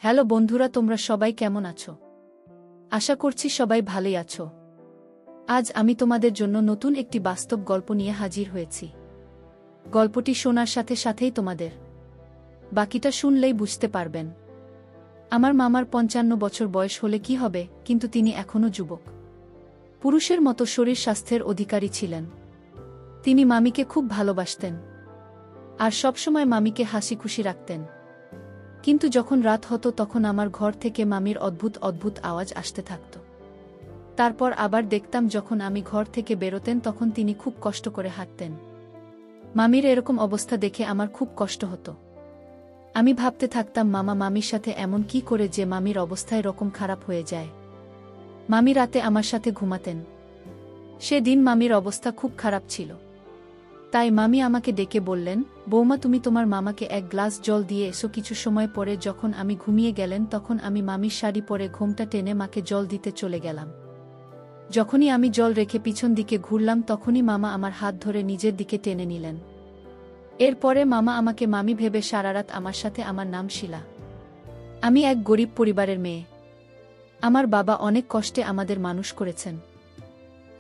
Hello বন্ধুরা, তোমরা সবাই কেমন আছো? আশা করছি সবাই ভালোই আছো। আজ আমি তোমাদের জন্য নতুন একটি বাস্তব গল্প নিয়ে হাজির হয়েছি। গল্পটি শোনার সাথে সাথেই তোমাদের বাকিটা শুনলেই বুঝতে পারবেন। আমার মামার ৫৫ বছর বয়স হলে কি হবে, কিন্তু তিনি এখনও যুবক। পুরুষের মতো শরীর স্বাস্থ্যের অধিকারী ছিলেন। তিনি মামিকে খুব ভালোবাসতেন আর সবসময় মামিকে হাসি খুশি রাখতেন। কিন্তু যখন রাত হতো তখন আমার ঘর থেকে মামির অদ্ভুত অদ্ভুত আওয়াজ আসতে থাকত। তারপর আবার দেখতাম যখন আমি ঘর থেকে বেরোতেন তখন তিনি খুব কষ্ট করে হাঁটতেন। মামির এরকম অবস্থা দেখে আমার খুব কষ্ট হতো। আমি ভাবতে থাকতাম মামা মামির সাথে এমন কি করে যে মামির অবস্থা এরকম খারাপ হয়ে যায়। মামি রাতে আমার সাথে ঘুমাতেন। সেদিন মামির অবস্থা খুব খারাপ ছিল। তাই মামি আমাকে ডেকে বললেন, বৌমা তুমি তোমার মামাকে এক গ্লাস জল দিয়ে এসো। কিছু সময় পরে যখন আমি ঘুমিয়ে গেলেন তখন আমি মামির শাড়ি পরে ঘোমটা টেনে মাকে জল দিতে চলে গেলাম। যখনই আমি জল রেখে পিছন দিকে ঘুরলাম তখনই মামা আমার হাত ধরে নিজের দিকে টেনে নিলেন। এরপরে মামা আমাকে মামি ভেবে সারারাত আমার সাথে। আমার নাম শিলা। আমি এক গরিব পরিবারের মেয়ে। আমার বাবা অনেক কষ্টে আমাদের মানুষ করেছেন।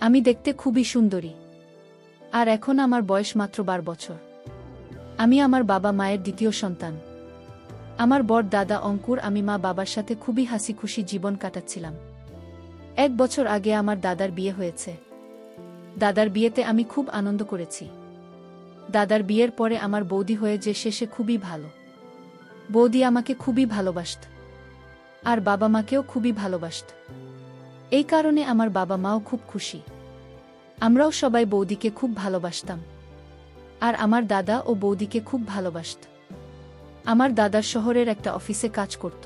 আমি দেখতে খুবই সুন্দরী। আর এখন আমার বয়স মাত্র ১২ বছর। আমি আমার বাবা মায়ের দ্বিতীয় সন্তান। আমার বড় দাদা অঙ্কুর আমি মা বাবার সাথে খুবই হাসি খুশি জীবন কাটাচ্ছিলাম। ১ বছর আগে আমার দাদার বিয়ে হয়েছে। দাদার বিয়েতে আমি খুব আনন্দ করেছি। দাদার বিয়ের পরে আমার বৌদি হয়ে যে শেষে খুবই ভালো। বৌদি আমাকে খুবই ভালোবাসত আর বাবা মাকেও খুবই ভালোবাসত। এই কারণে আমার বাবা মাও খুব খুশি। আমরাও সবাই বৌদিকে খুব ভালোবাসতাম আর আমার দাদা ও বৌদিকে খুব ভালোবাসত। আমার দাদার শহরের একটা অফিসে কাজ করত।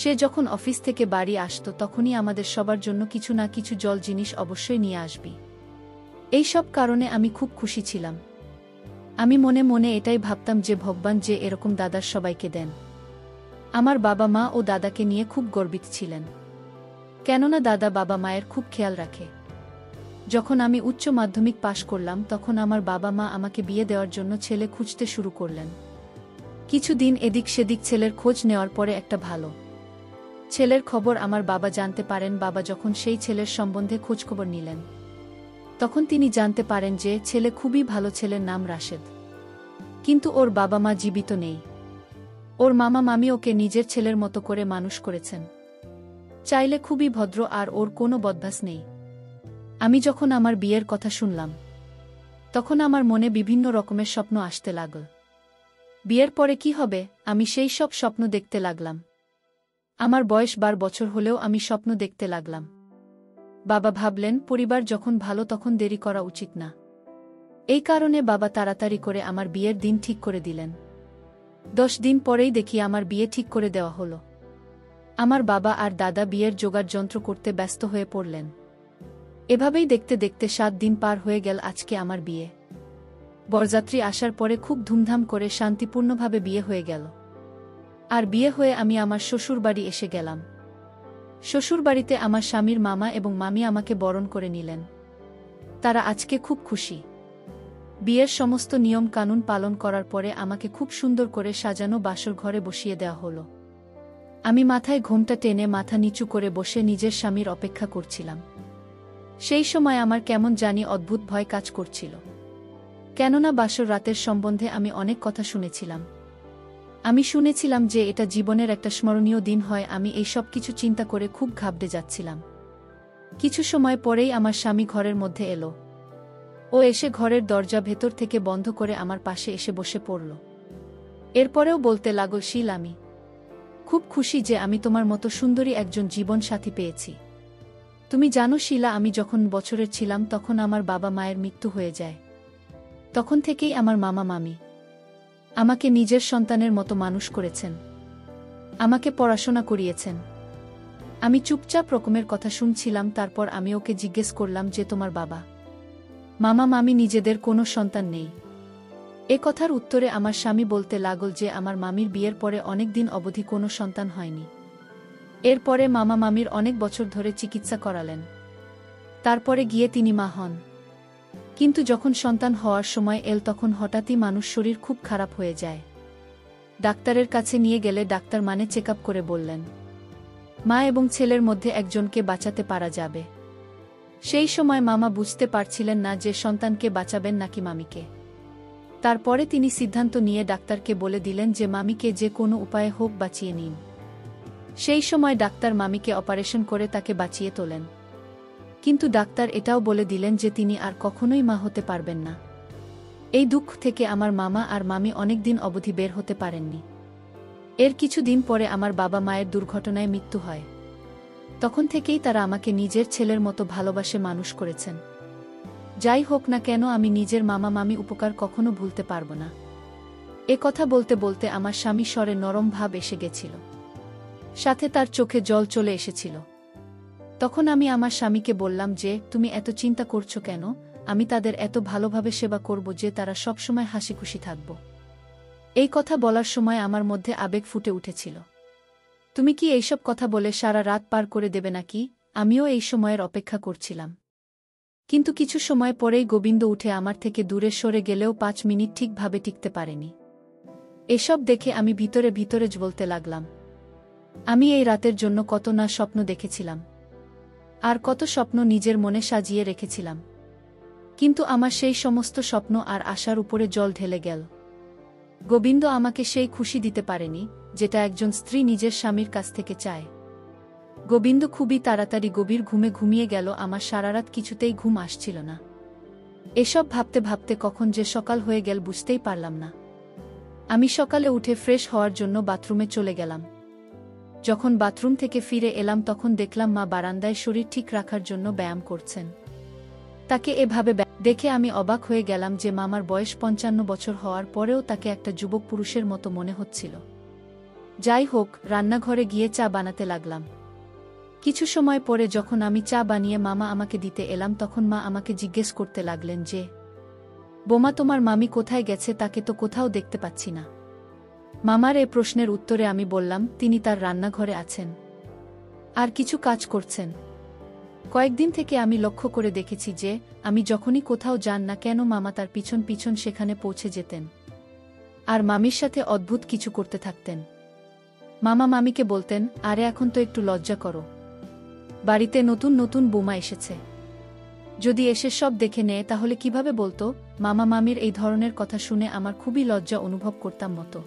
সে যখন অফিস থেকে বাড়ি আসত তখনই আমাদের সবার জন্য কিছু না কিছু জল জিনিস অবশ্যই নিয়ে আসবি। এই সব কারণে আমি খুব খুশি ছিলাম। আমি মনে মনে এটাই ভাবতাম যে ভগবান যে এরকম দাদার সবাইকে দেন। আমার বাবা মা ও দাদাকে নিয়ে খুব গর্বিত ছিলেন, কেননা দাদা বাবা মায়ের খুব খেয়াল রাখে। যখন আমি উচ্চ মাধ্যমিক পাশ করলাম তখন আমার বাবা মা আমাকে বিয়ে দেওয়ার জন্য ছেলে খুঁজতে শুরু করলেন। কিছুদিন এদিক সেদিক ছেলের খোঁজ নেওয়ার পরে একটা ভালো ছেলের খবর আমার বাবা জানতে পারেন। বাবা যখন সেই ছেলের সম্বন্ধে খোঁজখবর নিলেন তখন তিনি জানতে পারেন যে ছেলে খুবই ভালো, ছেলের নাম রাশেদ। কিন্তু ওর বাবা মা জীবিত নেই। ওর মামা মামি ওকে নিজের ছেলের মতো করে মানুষ করেছেন। চাইলে খুবই ভদ্র আর ওর কোনো বদভ্যাস নেই। আমি যখন আমার বিয়ের কথা শুনলাম তখন আমার মনে বিভিন্ন রকমের স্বপ্ন আসতে লাগল। বিয়ের পরে কি হবে, আমি সেই সব স্বপ্ন দেখতে লাগলাম। আমার বয়স ১২ বছর হলেও আমি স্বপ্ন দেখতে লাগলাম। বাবা ভাবলেন পরিবার যখন ভালো তখন দেরি করা উচিত না। এই কারণে বাবা তাড়াতাড়ি করে আমার বিয়ের দিন ঠিক করে দিলেন। ১০ দিন পরেই দেখি আমার বিয়ে ঠিক করে দেওয়া হলো। আমার বাবা আর দাদা বিয়ের জোগাড় যন্ত্র করতে ব্যস্ত হয়ে পড়লেন। এভাবেই দেখতে দেখতে ৭ দিন পার হয়ে গেল। আজকে আমার বিয়ে। বরযাত্রী আসার পরে খুব ধুমধাম করে শান্তিপূর্ণভাবে বিয়ে হয়ে গেল। আর বিয়ে হয়ে আমি আমার শ্বশুরবাড়ি এসে গেলাম। শ্বশুরবাড়িতে আমার স্বামীর মামা এবং মামি আমাকে বরণ করে নিলেন। তারা আজকে খুব খুশি। বিয়ের সমস্ত নিয়ম কানুন পালন করার পরে আমাকে খুব সুন্দর করে সাজানো বাসর ঘরে বসিয়ে দেওয়া হলো। আমি মাথায় ঘোমটা টেনে মাথা নিচু করে বসে নিজের স্বামীর অপেক্ষা করছিলাম। সেই সময় আমার কেমন জানি অদ্ভুত ভয় কাজ করছিল, কেননা বাসর রাতের সম্বন্ধে আমি অনেক কথা শুনেছিলাম। আমি শুনেছিলাম যে এটা জীবনের একটা স্মরণীয় দিন হয়। আমি এই সব কিছু চিন্তা করে খুব ঘাবড়ে যাচ্ছিলাম। কিছু সময় পরেই আমার স্বামী ঘরের মধ্যে এলো। ও এসে ঘরের দরজা ভেতর থেকে বন্ধ করে আমার পাশে এসে বসে পড়ল। এরপরেও বলতে লাগল, শিল আমি খুব খুশি যে আমি তোমার মতো সুন্দরী একজন জীবন সাথী পেয়েছি। তুমি জানো শিলা, আমি যখন বছরের ছিলাম তখন আমার বাবা মায়ের মৃত্যু হয়ে যায়। তখন থেকেই আমার মামা মামি আমাকে নিজের সন্তানের মতো মানুষ করেছেন, আমাকে পড়াশোনা করিয়েছেন। আমি চুপচাপ রকমের কথা শুনছিলাম। তারপর আমি ওকে জিজ্ঞেস করলাম যে তোমার বাবা মামা মামি নিজেদের কোনো সন্তান নেই? এ কথার উত্তরে আমার স্বামী বলতে লাগল যে আমার মামির বিয়ের পরে অনেক দিন অবধি কোনো সন্তান হয়নি। এরপরে মামা মামির অনেক বছর ধরে চিকিৎসা করালেন। তারপরে গিয়ে তিনি মা হন। কিন্তু যখন সন্তান হওয়ার সময় এল তখন হঠাৎই মানুষ শরীর খুব খারাপ হয়ে যায়। ডাক্তারের কাছে নিয়ে গেলে ডাক্তার চেক আপ করে বললেন, মা এবং ছেলের মধ্যে একজনকে বাঁচাতে পারা যাবে। সেই সময় মামা বুঝতে পারছিলেন না যে সন্তানকে বাঁচাবেন নাকি মামিকে। তারপরে তিনি সিদ্ধান্ত নিয়ে ডাক্তারকে বলে দিলেন যে মামিকে যে কোনো উপায়ে হোক বাঁচিয়ে নিন। সেই সময় ডাক্তার মামিকে অপারেশন করে তাকে বাঁচিয়ে তোলেন। কিন্তু ডাক্তার এটাও বলে দিলেন যে তিনি আর কখনোই মা হতে পারবেন না। এই দুঃখ থেকে আমার মামা আর মামি অনেকদিন অবধি বের হতে পারেননি। এর কিছুদিন পরে আমার বাবা মায়ের দুর্ঘটনায় মৃত্যু হয়। তখন থেকেই তারা আমাকে নিজের ছেলের মতো ভালোবাসে মানুষ করেছেন। যাই হোক না কেন, আমি নিজের মামা মামি উপকার কখনো ভুলতে পারব না। এ কথা বলতে বলতে আমার স্বামী স্বরে নরম ভাব এসে গেছিল, সাথে তার চোখে জল চলে এসেছিল। তখন আমি আমার স্বামীকে বললাম যে, তুমি এত চিন্তা করছো কেন? আমি তাদের এত ভালোভাবে সেবা করব যে তারা সবসময় হাসিখুশি থাকব। এই কথা বলার সময় আমার মধ্যে আবেগ ফুটে উঠেছিল। তুমি কি এইসব কথা বলে সারা রাত পার করে দেবে নাকি? আমিও এই সময়ের অপেক্ষা করছিলাম। কিন্তু কিছু সময় পরেই গোবিন্দ উঠে আমার থেকে দূরে সরে গেলেও 5 মিনিট ঠিকভাবে টিকতে পারেনি। এসব দেখে আমি ভিতরে ভিতরে জ্বলতে লাগলাম। আমি এই রাতের জন্য কত না স্বপ্ন দেখেছিলাম, আর কত স্বপ্ন নিজের মনে সাজিয়ে রেখেছিলাম। কিন্তু আমার সেই সমস্ত স্বপ্ন আর আশার উপরে জল ঢেলে গেল। গোবিন্দ আমাকে সেই খুশি দিতে পারেনি যেটা একজন স্ত্রী নিজের স্বামীর কাছ থেকে চায়। গোবিন্দ খুবই তাড়াতাড়ি গভীর ঘুমে ঘুমিয়ে গেল। আমার সারারাত কিছুতেই ঘুম আসছিল না। এসব ভাবতে ভাবতে কখন যে সকাল হয়ে গেল বুঝতেই পারলাম না। আমি সকালে উঠে ফ্রেশ হওয়ার জন্য বাথরুমে চলে গেলাম। যখন বাথরুম থেকে ফিরে এলাম তখন দেখলাম মা বারান্দায় শরীর ঠিক রাখার জন্য ব্যায়াম করছেন। তাকে এভাবে দেখে আমি অবাক হয়ে গেলাম যে মামার বয়স 55 বছর হওয়ার পরেও তাকে একটা যুবক পুরুষের মতো মনে হচ্ছিল। যাই হোক, রান্নাঘরে গিয়ে চা বানাতে লাগলাম। কিছু সময় পরে যখন আমি চা বানিয়ে মামা আমাকে দিতে এলাম তখন মা আমাকে জিজ্ঞেস করতে লাগলেন যে, বোমা, তোমার মামি কোথায় গেছে? তাকে তো কোথাও দেখতে পাচ্ছি না। মামার এ প্রশ্নের উত্তরে আমি বললাম, তিনি তার রান্নাঘরে আছেন আর কিছু কাজ করছেন। কয়েকদিন থেকে আমি লক্ষ্য করে দেখেছি যে আমি যখনই কোথাও যান না কেন মামা তার পিছন পিছন সেখানে পৌঁছে যেতেন আর মামির সাথে অদ্ভুত কিছু করতে থাকতেন। মামা মামিকে বলতেন, আরে এখন তো একটু লজ্জা করো, বাড়িতে নতুন নতুন বোমা এসেছে, যদি এসে সব দেখে নেয় তাহলে কিভাবে বলতো? মামা মামির এই ধরনের কথা শুনে আমার খুবই লজ্জা অনুভব করতাম মতো।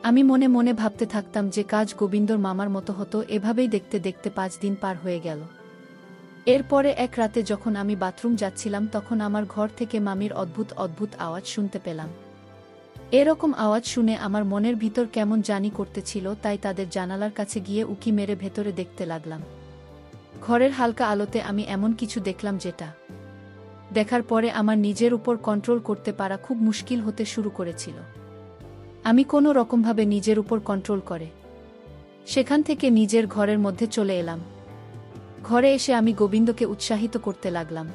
আমি মনে মনে ভাবতে থাকতাম যে কাজ গোবিন্দর মামার মতো হতো। এভাবেই দেখতে দেখতে 5 দিন পার হয়ে গেল। এরপরে এক রাতে যখন আমি বাথরুম যাচ্ছিলাম তখন আমার ঘর থেকে মামির অদ্ভুত অদ্ভুত আওয়াজ শুনতে পেলাম। এরকম আওয়াজ শুনে আমার মনের ভিতর কেমন জানি করতেছিল, তাই তাদের জানালার কাছে গিয়ে উকি মেরে ভেতরে দেখতে লাগলাম। ঘরের হালকা আলোতে আমি এমন কিছু দেখলাম যেটা দেখার পরে আমার নিজের উপর কন্ট্রোল করতে পারা খুব মুশকিল হতে শুরু করেছিল। আমি কোনো রকমভাবে নিজের উপর কন্ট্রোল করে সেখান থেকে নিজের ঘরের মধ্যে চলে এলাম। ঘরে এসে আমি গোবিন্দকে উৎসাহিত করতে লাগলাম,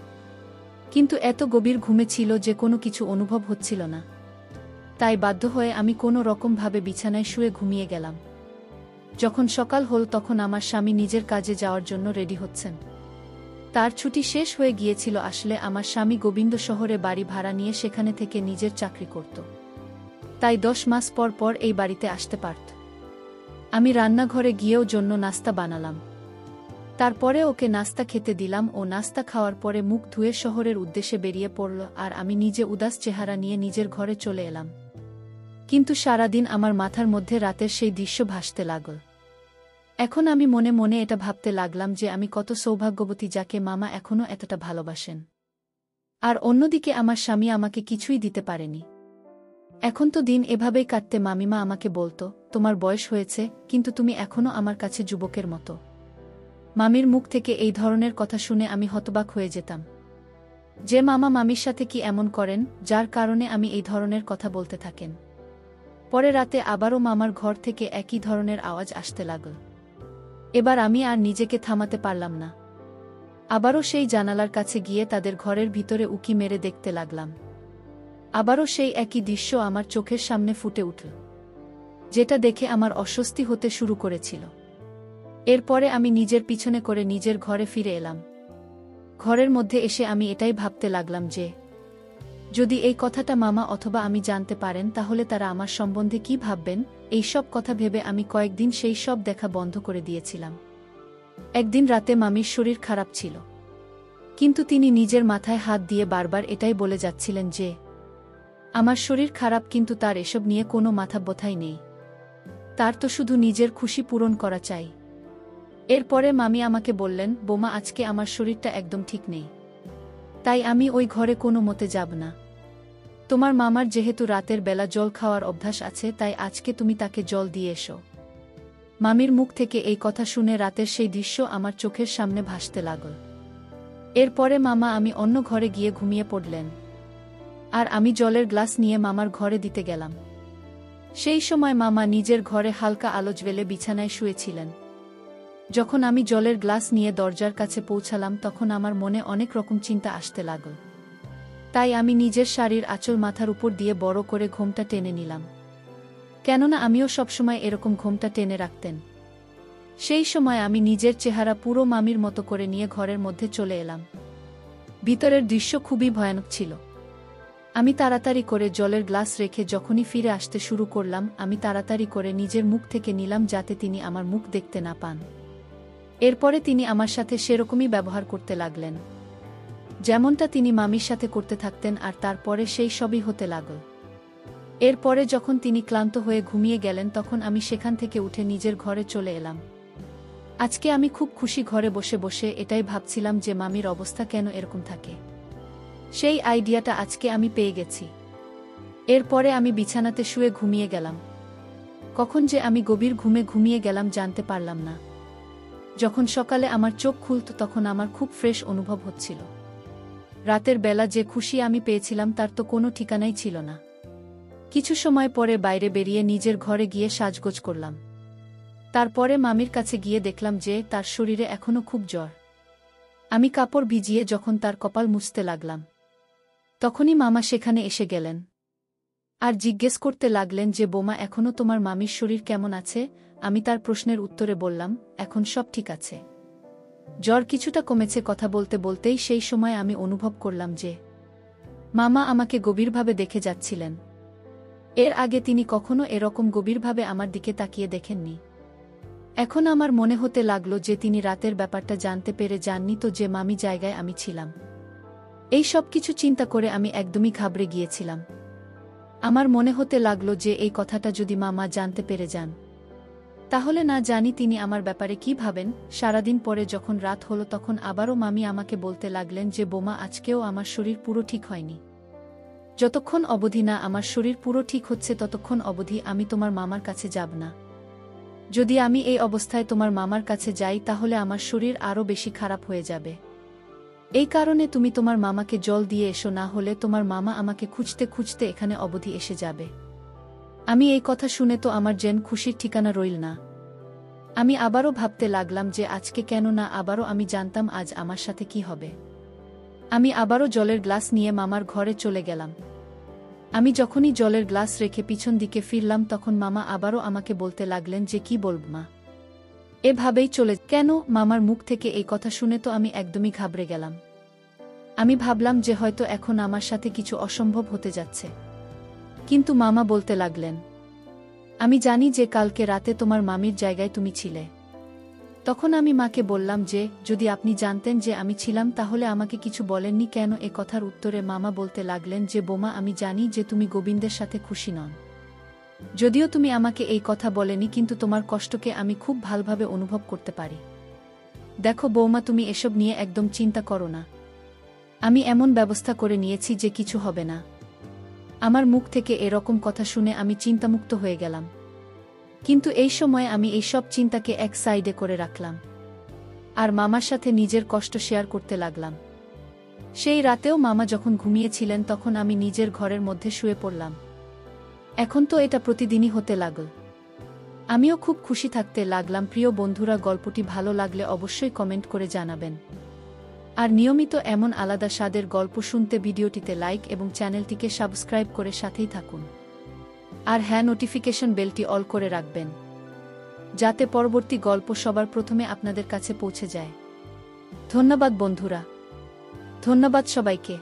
কিন্তু এত গভীর ঘুমে ছিল যে কোনো কিছু অনুভব হচ্ছিল না। তাই বাধ্য হয়ে আমি কোনো রকমভাবে বিছানায় শুয়ে ঘুমিয়ে গেলাম। যখন সকাল হল তখন আমার স্বামী নিজের কাজে যাওয়ার জন্য রেডি হচ্ছেন। তার ছুটি শেষ হয়ে গিয়েছিল। আসলে আমার স্বামী গোবিন্দ শহরে বাড়ি ভাড়া নিয়ে সেখানে থেকে নিজের চাকরি করত, তাই 10 মাস পর পর এই বাড়িতে আসতে পারত। আমি রান্নাঘরে গিয়েও জন্য নাস্তা বানালাম। তারপরে ওকে নাস্তা খেতে দিলাম। ও নাস্তা খাওয়ার পরে মুখ ধুয়ে শহরের উদ্দেশ্যে বেরিয়ে পড়ল আর আমি নিজে উদাস চেহারা নিয়ে নিজের ঘরে চলে এলাম। কিন্তু সারাদিন আমার মাথার মধ্যে রাতের সেই দৃশ্য ভাসতে লাগল। এখন আমি মনে মনে এটা ভাবতে লাগলাম যে আমি কত সৌভাগ্যবতী যাকে মামা এখনও এতটা ভালোবাসেন। আর অন্যদিকে আমার স্বামী আমাকে কিছুই দিতে পারেনি। এখন তো দিন এভাবেই কাটতে মামিমা আমাকে বলতো, তোমার বয়স হয়েছে কিন্তু তুমি এখনও আমার কাছে যুবকের মতো। মামির মুখ থেকে এই ধরনের কথা শুনে আমি হতবাক হয়ে যেতাম যে মামা মামির সাথে কি এমন করেন যার কারণে আমি এই ধরনের কথা বলতে থাকেন। পরে রাতে আবারও মামার ঘর থেকে একই ধরনের আওয়াজ আসতে লাগল। এবার আমি আর নিজেকে থামাতে পারলাম না। আবারও সেই জানালার কাছে গিয়ে তাদের ঘরের ভিতরে উকি মেরে দেখতে লাগলাম। আবারও সেই একই দৃশ্য আমার চোখের সামনে ফুটে উঠল, যেটা দেখে আমার অস্বস্তি হতে শুরু করেছিল। এরপরে আমি নিজের পিছনে করে নিজের ঘরে ফিরে এলাম। ঘরের মধ্যে এসে আমি এটাই ভাবতে লাগলাম যে যদি এই কথাটা মামা অথবা আমি জানতে পারেন তাহলে তারা আমার সম্বন্ধে কি ভাববেন, এই সব কথা ভেবে আমি কয়েকদিন সেই সব দেখা বন্ধ করে দিয়েছিলাম। একদিন রাতে মামির শরীর খারাপ ছিল, কিন্তু তিনি নিজের মাথায় হাত দিয়ে বারবার এটাই বলে যাচ্ছিলেন যে আমার শরীর খারাপ, কিন্তু তার এসব নিয়ে কোনো মাথা ব্যথাই নেই। তার তো শুধু নিজের খুশি পূরণ করা চাই। এরপরে মামি আমাকে বললেন, বোমা আজকে আমার শরীরটা একদম ঠিক নেই, তাই আমি ওই ঘরে কোনো মতে যাব না। তোমার মামার যেহেতু রাতের বেলা জল খাওয়ার অভ্যাস আছে, তাই আজকে তুমি তাকে জল দিয়ে এসো। মামির মুখ থেকে এই কথা শুনে রাতের সেই দৃশ্য আমার চোখের সামনে ভাসতে লাগল। এরপরে মামা আমি অন্য ঘরে গিয়ে ঘুমিয়ে পড়লেন, আর আমি জলের গ্লাস নিয়ে মামার ঘরে দিতে গেলাম। সেই সময় মামা নিজের ঘরে হালকা আলো জ্বেলে বিছানায় শুয়েছিলেন। যখন আমি জলের গ্লাস নিয়ে দরজার কাছে পৌঁছালাম তখন আমার মনে অনেক রকম চিন্তা আসতে লাগল। তাই আমি নিজের শাড়ির আঁচল মাথার উপর দিয়ে বড় করে ঘোমটা টেনে নিলাম, কেননা আমিও সবসময় এরকম ঘোমটা টেনে রাখতেন। সেই সময় আমি নিজের চেহারা পুরো মামির মতো করে নিয়ে ঘরের মধ্যে চলে এলাম। ভিতরের দৃশ্য খুবই ভয়ানক ছিল। আমি তাড়াতাড়ি করে জলের গ্লাস রেখে যখনই ফিরে আসতে শুরু করলাম, আমি তাড়াতাড়ি করে নিজের মুখ থেকে নিলাম যাতে তিনি আমার মুখ দেখতে না পান। এরপরে তিনি আমার সাথে সেরকমই ব্যবহার করতে লাগলেন, যেমনটা তিনি মামির সাথে করতে থাকতেন, আর তারপরে সেই সবই হতে লাগল। এরপরে যখন তিনি ক্লান্ত হয়ে ঘুমিয়ে গেলেন তখন আমি সেখান থেকে উঠে নিজের ঘরে চলে এলাম। আজকে আমি খুব খুশি, ঘরে বসে বসে এটাই ভাবছিলাম যে মামির অবস্থা কেন এরকম থাকে। সেই আইডিয়াটা আজকে আমি পেয়ে গেছি। এরপরে আমি বিছানাতে শুয়ে ঘুমিয়ে গেলাম। কখন যে আমি গভীর ঘুমে ঘুমিয়ে গেলাম জানতে পারলাম না। যখন সকালে আমার চোখ খুলত তখন আমার খুব ফ্রেশ অনুভব হচ্ছিল। রাতের বেলা যে খুশি আমি পেয়েছিলাম তার তো কোনো ঠিকানাই ছিল না। কিছু সময় পরে বাইরে বেরিয়ে নিজের ঘরে গিয়ে সাজগোজ করলাম। তারপরে মামির কাছে গিয়ে দেখলাম যে তার শরীরে এখনো খুব জ্বর। আমি কাপড় ভিজিয়ে যখন তার কপাল মুছতে লাগলাম তখনই মামা সেখানে এসে গেলেন আর জিজ্ঞেস করতে লাগলেন যে বোমা, এখনো তোমার মামির শরীর কেমন আছে? আমি তার প্রশ্নের উত্তরে বললাম, এখন সব ঠিক আছে, জ্বর কিছুটা কমেছে। কথা বলতে বলতেই সেই সময় আমি অনুভব করলাম যে মামা আমাকে গভীরভাবে দেখে যাচ্ছিলেন। এর আগে তিনি কখনো এরকম গভীরভাবে আমার দিকে তাকিয়ে দেখেননি। এখন আমার মনে হতে লাগলো যে তিনি রাতের ব্যাপারটা জানতে পেরে যাননি তো, যে মামি জায়গায় আমি ছিলাম। এই সব কিছু চিন্তা করে আমি একদমই ঘাবড়ে গিয়েছিলাম। আমার মনে হতে লাগলো যে এই কথাটা যদি মামা জানতে পেরে যান তাহলে না জানি তিনি আমার ব্যাপারে কি ভাবেন। সারাদিন পরে যখন রাত হলো তখন আবারও মামি আমাকে বলতে লাগলেন যে বোমা, আজকেও আমার শরীর পুরো ঠিক হয়নি। যতক্ষণ অবধি না আমার শরীর পুরো ঠিক হচ্ছে ততক্ষণ অবধি আমি তোমার মামার কাছে যাব না। যদি আমি এই অবস্থায় তোমার মামার কাছে যাই তাহলে আমার শরীর আরও বেশি খারাপ হয়ে যাবে। এই কারণে তুমি তোমার মামাকে জল দিয়ে এসো, না হলে তোমার মামা আমাকে খুঁজতে খুঁজতে এখানে অবধি এসে যাবে। আমি এই কথা শুনে তো আমার যেন খুশির ঠিকানা রইল না। আমি আবারও ভাবতে লাগলাম যে আজকে কেন না আবারও আমি জানতাম আজ আমার সাথে কি হবে। আমি আবারও জলের গ্লাস নিয়ে মামার ঘরে চলে গেলাম। আমি যখনই জলের গ্লাস রেখে পিছন দিকে ফিরলাম তখন মামা আবারও আমাকে বলতে লাগলেন যে কি বলব মা, এভাবেই চলে কেন? মামার মুখ থেকে এই কথা শুনে তো আমি একদমই ঘাবড়ে গেলাম। আমি ভাবলাম যে হয়তো এখন আমার সাথে কিছু অসম্ভব হতে যাচ্ছে। কিন্তু মামা বলতে লাগলেন, আমি জানি যে কালকে রাতে তোমার মামির জায়গায় তুমি ছিলে। তখন আমি মাকে বললাম যে যদি আপনি জানতেন যে আমি ছিলাম তাহলে আমাকে কিছু বলেননি কেন? এ কথার উত্তরে মামা বলতে লাগলেন যে বোমা, আমি জানি যে তুমি গোবিন্দের সাথে খুশি নন। যদিও তুমি আমাকে এই কথা বলেনি, কিন্তু তোমার কষ্টকে আমি খুব ভালোভাবে অনুভব করতে পারি। দেখো বৌমা, তুমি এসব নিয়ে একদম চিন্তা করো না। আমি এমন ব্যবস্থা করে নিয়েছি যে কিছু হবে না। আমার মুখ থেকে এরকম কথা শুনে আমি চিন্তামুক্ত হয়ে গেলাম। কিন্তু এই সময় আমি এই সব চিন্তাকে এক সাইডে করে রাখলাম আর মামার সাথে নিজের কষ্ট শেয়ার করতে লাগলাম। সেই রাতেও মামা যখন ঘুমিয়েছিলেন তখন আমি নিজের ঘরের মধ্যে শুয়ে পড়লাম। এখন তো এটা প্রতিদিনই হতে লাগল। আমিও খুব খুশি থাকতে লাগলাম। প্রিয় বন্ধুরা, গল্পটি ভালো লাগলে অবশ্যই কমেন্ট করে জানাবেন। আর নিয়মিত এমন আলাদা স্বাদের গল্প শুনতে ভিডিওটিতে লাইক এবং চ্যানেলটিকে সাবস্ক্রাইব করে সাথেই থাকুন। আর হ্যাঁ, নোটিফিকেশন বেলটি অল করে রাখবেন যাতে পরবর্তী গল্প সবার প্রথমে আপনাদের কাছে পৌঁছে যায়। ধন্যবাদ বন্ধুরা, ধন্যবাদ সবাইকে।